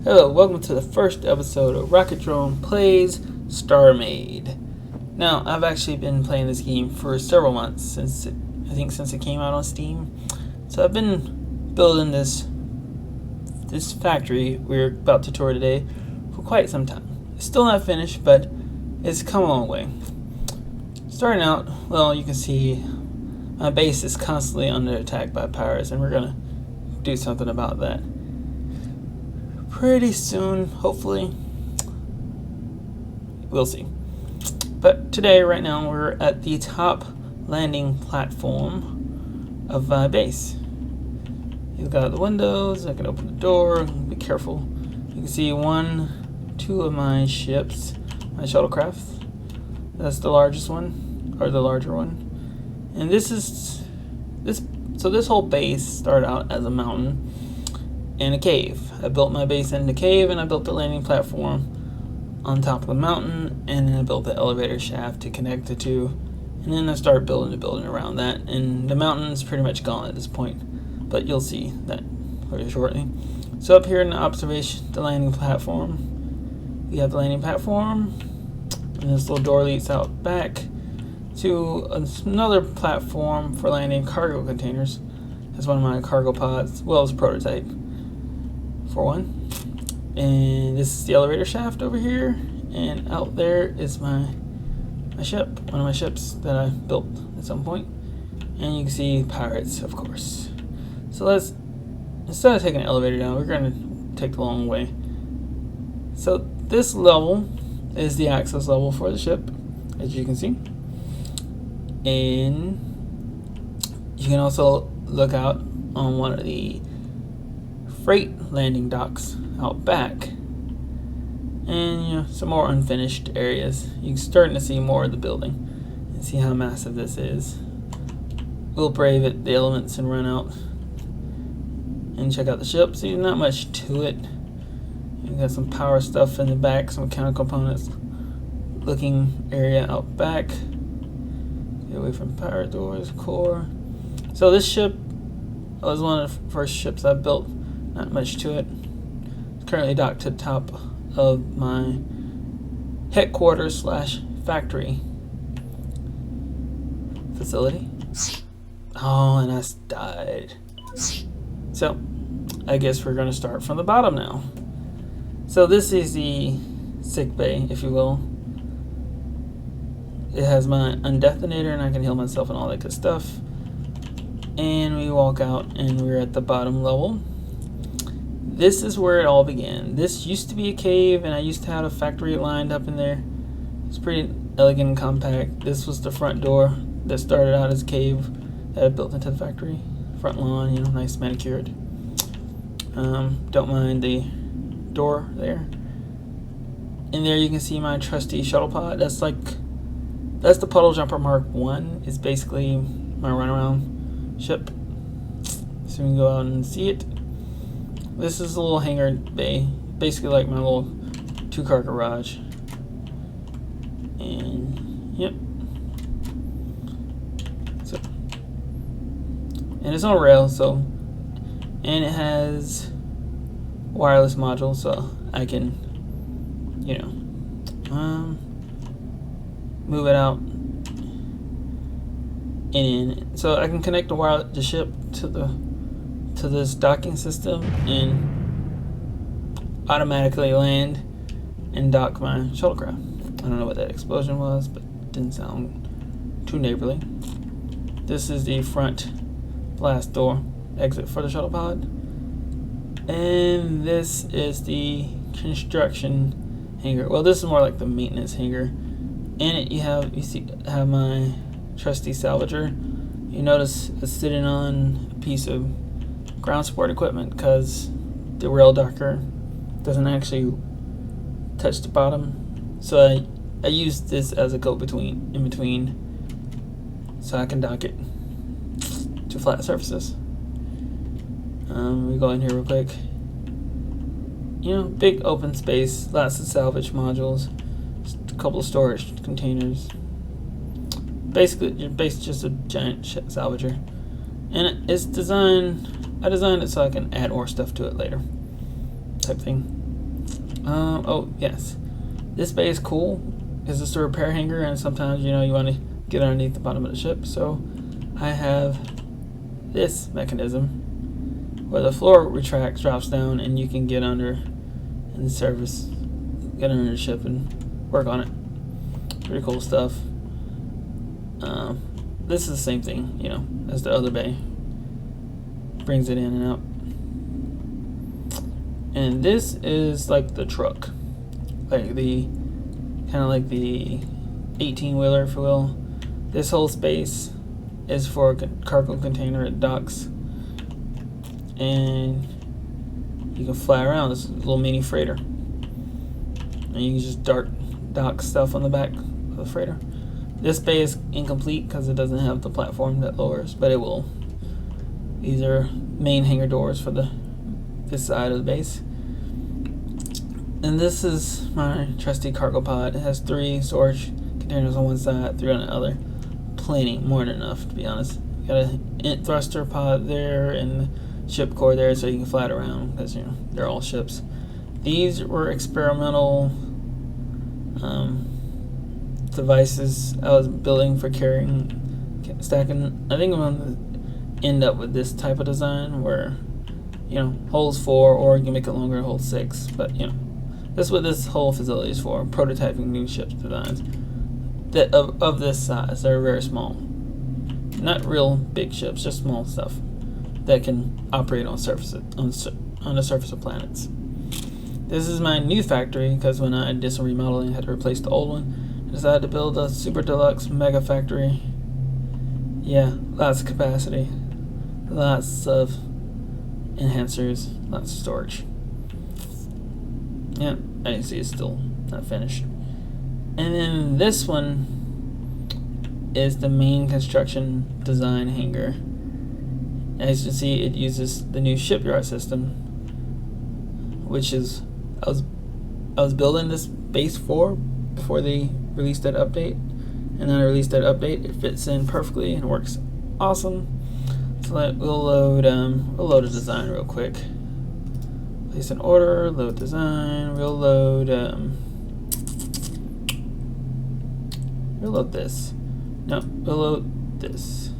Hello, welcome to the first episode of Rocket Drone Plays Starmade. Now, I've actually been playing this game for several months, since it came out on Steam. So I've been building this factory we're about to tour today for quite some time. It's still not finished, but it's come a long way. Starting out, well, you can see my base is constantly under attack by pirates, and we're gonna do something about that pretty soon, hopefully. We'll see. But today, right now, we're at the top landing platform of my base. You've got the windows. I can open the door. Be careful. You can see two of my ships, my shuttlecraft. That's the largest one, or the larger one. And so this whole base started out as a mountain and a cave. I built my base in the cave, and I built the landing platform on top of the mountain, and then I built the elevator shaft to connect the two, and then I started building the building around that, and the mountain's pretty much gone at this point, but you'll see that very shortly. So up here in the landing platform, we have the landing platform, and this little door leads out back to another platform for landing cargo containers. That's one of my cargo pods, well, it's a prototype for one. And this is the elevator shaft over here, and out there is my ship, one of my ships that I built at some point. And you can see pirates, of course. So instead of taking an elevator down, we're going to take the long way. So this level is the access level for the ship, as you can see. And you can also look out on one of the freight landing docks out back, and some more unfinished areas. You're starting to see more of the building and see how massive this is. We'll brave it, the elements, and run out and check out the ship. See, not much to it. You got some power stuff in the back, some mechanical components looking area out back. Get away from power doors, core. So this ship was one of the first ships I built. Not much to it. It's currently docked to the top of my headquarters / factory facility. Oh, and I died. So, I guess we're going to start from the bottom now. So this is the sick bay, if you will. It has my undetonator, and I can heal myself and all that good stuff. And we walk out, and we're at the bottom level. This is where it all began. This used to be a cave, and I used to have a factory lined up in there. It's pretty elegant and compact. This was the front door that started out as a cave that I built into the factory. Front lawn, nice manicured. Don't mind the door there. In there you can see my trusty shuttle pod. That's the Puddle Jumper Mark 1. It's basically my runaround ship. So we can go out and see it. This is a little hangar bay, basically like my little 2-car garage. And yep. So, and it's on rails, and it has wireless module, so I can, move it out and in. So I can connect the ship to this docking system and automatically land and dock my shuttlecraft. I don't know what that explosion was, but it didn't sound too neighborly. This is the front blast door exit for the shuttle pod, and this is the construction hangar. Well, this is more like the maintenance hangar. In it, you have my trusty salvager. You notice it's sitting on a piece of ground support equipment because the rail docker doesn't actually touch the bottom. So I use this as a go-between, in between, so I can dock it to flat surfaces. We go in here real quick. Big open space, lots of salvage modules, just a couple of storage containers. Basically, just a giant salvager. And I designed it so I can add more stuff to it later, type thing. Oh yes, this bay is cool. It's just a repair hangar, and sometimes you want to get underneath the bottom of the ship. So I have this mechanism where the floor retracts, drops down, and you can get under and service, get under the ship and work on it. Pretty cool stuff. This is the same thing, as the other bay. Brings it in and out. And this is like the truck, like the 18-wheeler, if you will. This whole space is for a cargo container at docks, and you can fly around this little mini freighter, and you can just dock stuff on the back of the freighter. This bay is incomplete because it doesn't have the platform that lowers, but it will. These are main hangar doors for this side of the base. And this is my trusty cargo pod. It has 3 storage containers on one side, 3 on the other. Plenty, more than enough, to be honest. Got a thruster pod there and ship core there, so you can fly it around because they're all ships. These were experimental devices I was building for carrying, stacking. I think I'm gonna end up with this type of design where holds 4, or you can make it longer and hold 6. But that's what this whole facility is for: prototyping new ship designs that of this size. They're very small, not real big ships, just small stuff that can operate on the surface of planets. This is my new factory because when I did some remodeling, I had to replace the old one. I decided to build a super deluxe mega factory. Yeah, lots of capacity, lots of enhancers, lots of storage. Yeah, I see it's still not finished. And then this one is the main construction design hangar. As you can see, it uses the new shipyard system, which is I was building this base before they released that update, and then I released that update. It fits in perfectly and works awesome. So we'll load a design real quick. Place an order, load design. We'll load this. No, we'll load this.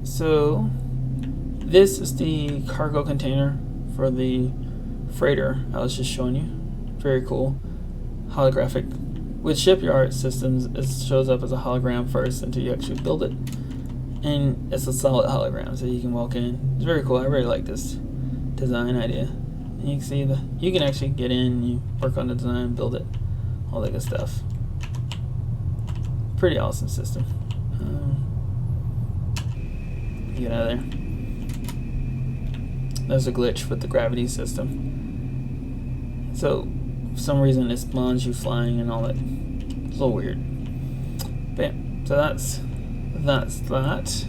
So this is the cargo container for the freighter I was just showing you. Very cool. Holographic. With shipyard systems, it shows up as a hologram first until you actually build it. And it's a solid hologram, so you can walk in. It's very cool. I really like this design idea. And you can see you can actually get in, you work on the design, build it, all that good stuff. Pretty awesome system. Get out of there. There's a glitch with the gravity system. So for some reason it spawns you flying and all that. It's a little weird. But yeah, so that's that.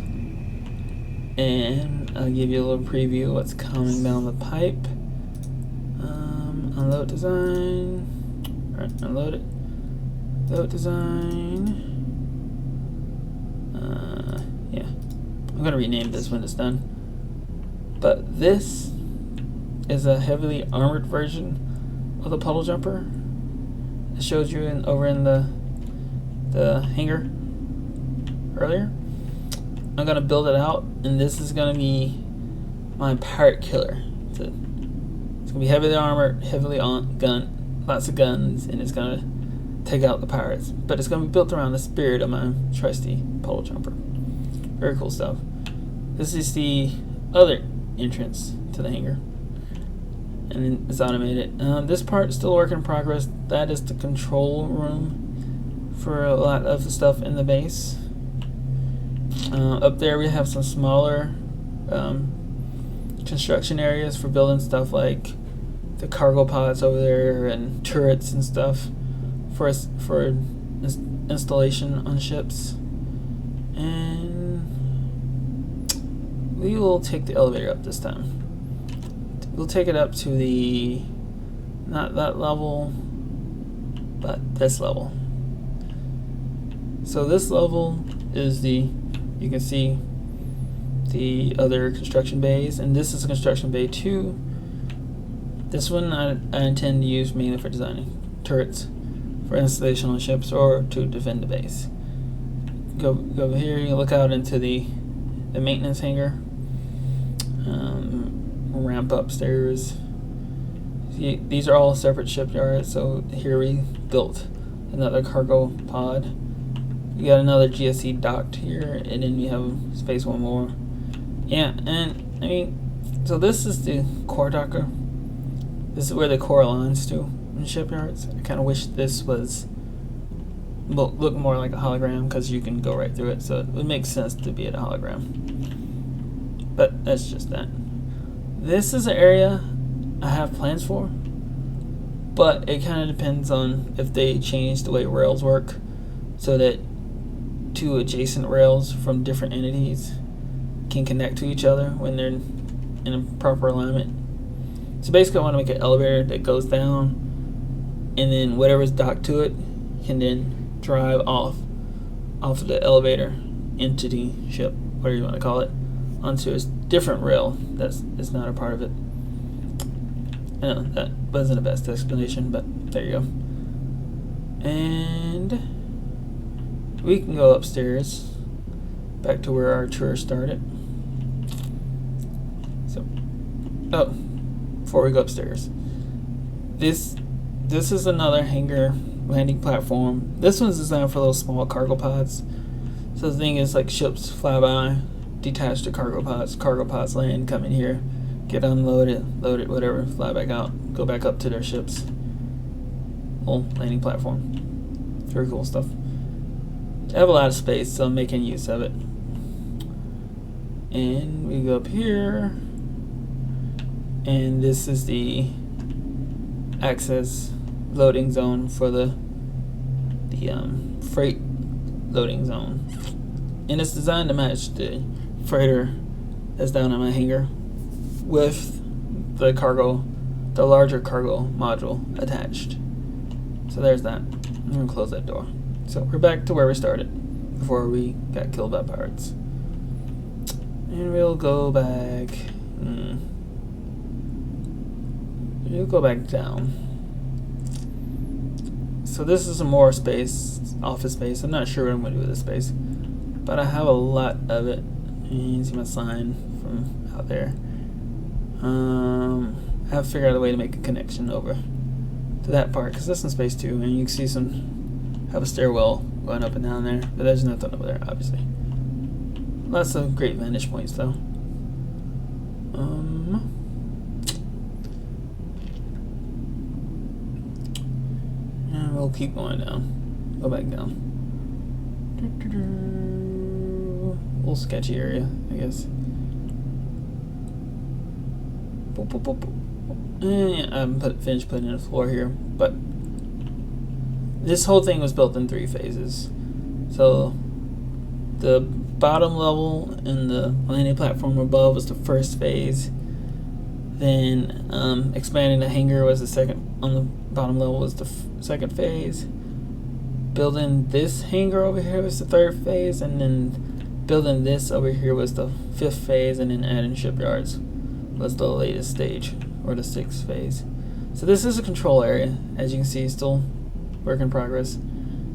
And I'll give you a little preview of what's coming down the pipe. Unload design. Alright, unload it. Load design. Yeah. I'm gonna rename this when it's done. But this is a heavily armored version of the puddle jumper. It shows you over in the hangar earlier. I'm gonna build it out, and this is gonna be my pirate killer. It's gonna be heavily armored, heavily on gun, lots of guns, and it's gonna take out the pirates. But it's gonna be built around the spirit of my trusty puddle jumper. Very cool stuff. This is the other entrance to the hangar, and then it's automated. This part is still a work in progress. That is the control room for a lot of the stuff in the base. Up there we have some smaller construction areas for building stuff like the cargo pods over there and turrets and stuff for installation on ships. And we will take the elevator up this time. We'll take it up to not that level, but this level. So this level is you can see the other construction bays, and this is construction bay 2. This one I intend to use mainly for designing turrets for installation on ships or to defend the base. Go over here, you look out into the maintenance hangar. Ramp upstairs. See, these are all separate shipyards, so here we built another cargo pod. You got another GSC docked here, and then you have space one more. Yeah, and I mean, so this is the core docker. This is where the core aligns to in shipyards. I kind of wish this was look more like a hologram because you can go right through it, so it would make sense to be at a hologram. But that's just that. This is an area I have plans for, but it kind of depends on if they change the way rails work so that two adjacent rails from different entities can connect to each other when they're in a proper alignment. So basically I want to make an elevator that goes down, and then whatever's docked to it can then drive off of the elevator into the ship, whatever you want to call it, onto a different rail that's not a part of it. I know that wasn't the best explanation, but there you go. And we can go upstairs back to where our tour started. So, before we go upstairs, this is another hangar landing platform. This one's designed for little small cargo pods. So the thing is, like, ships fly by, detach the cargo pods land, come in here, get unloaded, load it, whatever, fly back out, go back up to their ships. Little landing platform. Very cool stuff. I have a lot of space, so I'm making use of it. And we go up here, and this is the access loading zone for the freight loading zone, and it's designed to match the freighter that's down in my hangar with the larger cargo module attached. So there's that. I'm gonna close that door. So we're back to where we started before we got killed by pirates. And we'll go back. We'll go back down. So this is some more space, office space. I'm not sure what I'm going to do with this space, but I have a lot of it. And you can see my sign from out there. I have to figure out a way to make a connection over to that part, because that's in space too. And you can see have a stairwell going up and down there, but there's nothing over there, obviously. Lots of great vantage points though. And we'll keep going down. Go back down. A little sketchy area, I guess. And yeah, I haven't finished putting in the floor here, but this whole thing was built in 3 phases. So the bottom level and the landing platform above was the first phase. Then expanding the hangar was the second. On the bottom level was the second phase. Building this hangar over here was the 3rd phase, and then building this over here was the 5th phase, and then adding shipyards was the latest stage, or the 6th phase. So this is a control area, as you can see, still work in progress.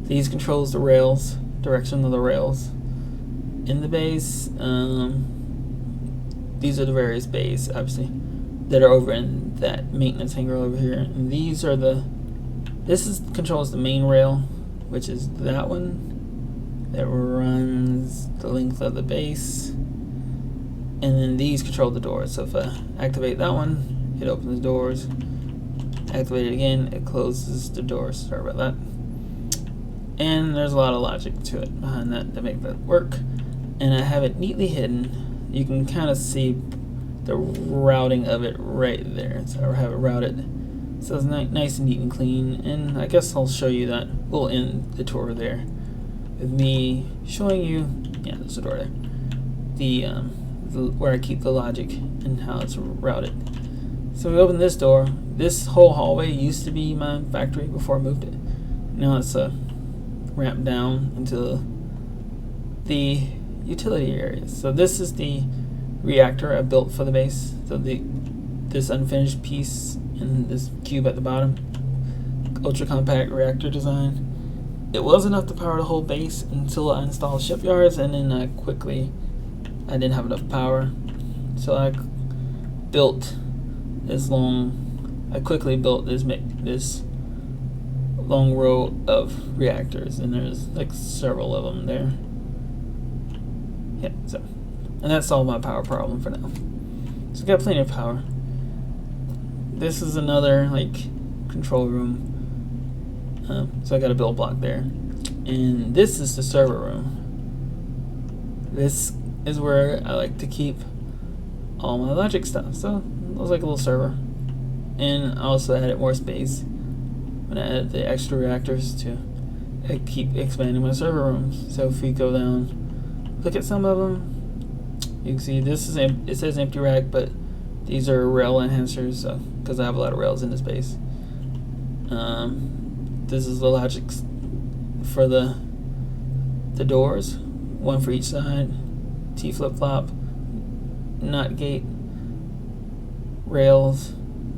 These controls the rails, direction of the rails in the base. These are the various bays, obviously, that are over in that maintenance hangar over here. And these are controls the main rail, which is that one that runs the length of the base. And then these control the doors. So if I activate that one, it opens the doors. Activate it again, it closes the doors. Sorry about that. And there's a lot of logic to it behind that to make that work. And I have it neatly hidden. You can kind of see the routing of it right there. So I have it routed so it's nice and neat and clean. And I guess I'll show you that. We'll end the tour there with me showing you, yeah, there's a door there, the where I keep the logic and how it's routed. So we open this door. This whole hallway used to be my factory before I moved it. Now it's a ramp down into the utility areas. So this is the reactor I built for the base. So this unfinished piece in this cube at the bottom, ultra compact reactor design. It was enough to power the whole base until I installed shipyards, and then I didn't have enough power, so I quickly built this long row of reactors, and there's like several of them there. Yeah, so, and that solved my power problem for now. So I got plenty of power. This is another like control room. So I got a build block there, and this is the server room. This is where I like to keep all my logic stuff. So it was like a little server, and I also added more space when I added the extra reactors to keep expanding my server rooms. So if we go down, look at some of them, you can see this is it says empty rack, but these are rail enhancers because I have a lot of rails in this base. This is the logic for the doors, one for each side, T flip-flop, NOT gate, rails,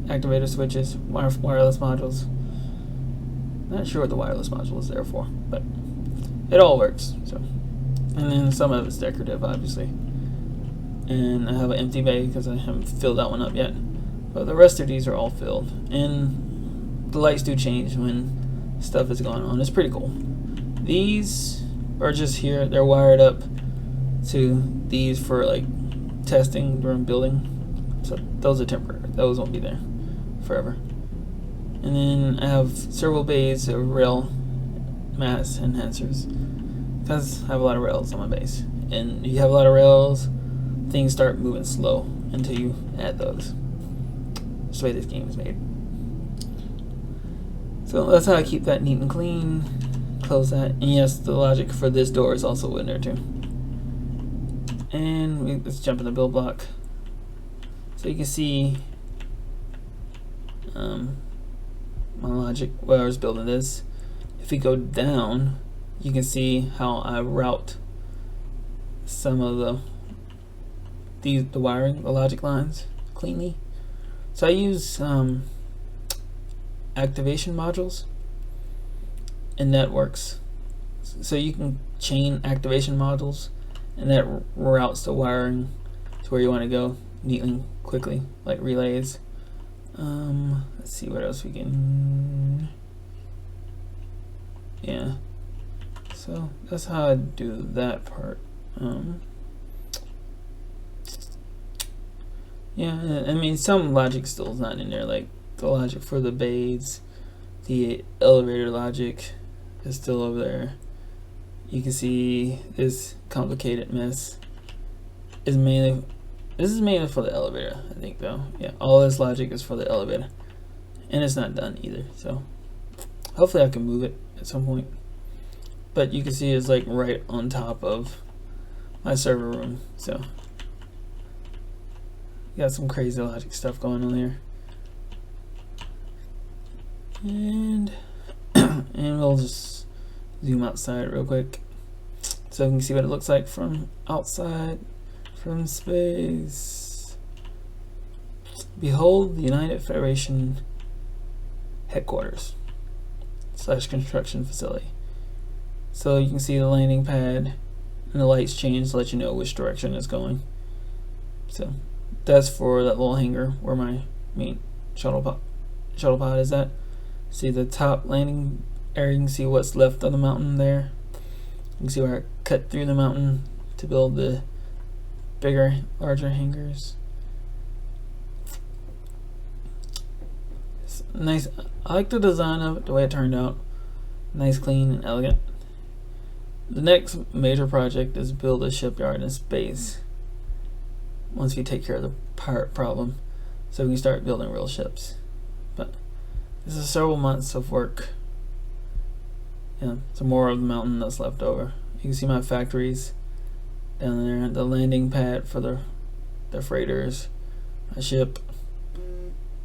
activator switches, wireless modules. Not sure what the wireless module is there for, but it all works. So, and then some of it's decorative, obviously. And I have an empty bay because I haven't filled that one up yet. But the rest of these are all filled, and the lights do change when stuff is going on. It's pretty cool. These are just here. They're wired up to these for like testing during building. So those are temporary. Those won't be there forever. And then I have several bays of rail mass enhancers because I have a lot of rails on my base. And you have a lot of rails, things start moving slow until you add those. That's the way this game is made. So that's how I keep that neat and clean. Close that. And yes, the logic for this door is also in there too. And let's jump in the build block. So you can see my logic where I was building this. If we go down, you can see how I route some of the wiring, the logic lines cleanly. So I use activation modules, and that works. So you can chain activation modules, and that routes the wiring to where you want to go neatly, quickly, like relays. Let's see what else we can. Yeah. So that's how I do that part. Yeah, I mean some logic still is not in there, like the logic for the bays, the elevator logic is still over there. You can see this complicated mess is mainly, this is mainly for the elevator, I think though. Yeah, all this logic is for the elevator, and it's not done either. So hopefully I can move it at some point. But you can see it's like right on top of my server room. So got some crazy logic stuff going on here. And and we'll just zoom outside real quick so we can see what it looks like from outside, from space. Behold the United Federation headquarters / construction facility. So you can see the landing pad and the lights change to let you know which direction it's going. So that's for that little hangar where my main shuttle pod is at. See the top landing area, you can see what's left of the mountain there. You can see where I cut through the mountain to build the bigger, larger hangars. It's nice. I like the design of it, the way it turned out. Nice, clean, and elegant. The next major project is build a shipyard in space. Once we take care of the pirate problem, so we can start building real ships. But this is several months of work. Yeah, some more of the mountain that's left over. You can see my factories down there, the landing pad for the freighters, my ship,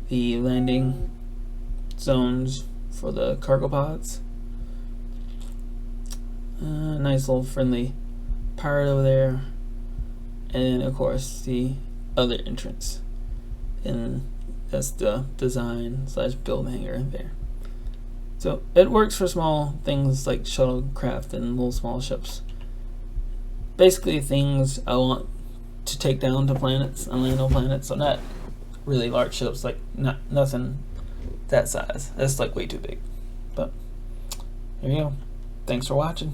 the landing zones for the cargo pods. Nice little friendly pirate over there, and then of course the other entrance in That's the design slash build hangar there. So it works for small things like shuttlecraft and little small ships. Basically things I want to take down to planets and land on planets, so not really large ships, like nothing that size. That's like way too big. But there you go. Thanks for watching.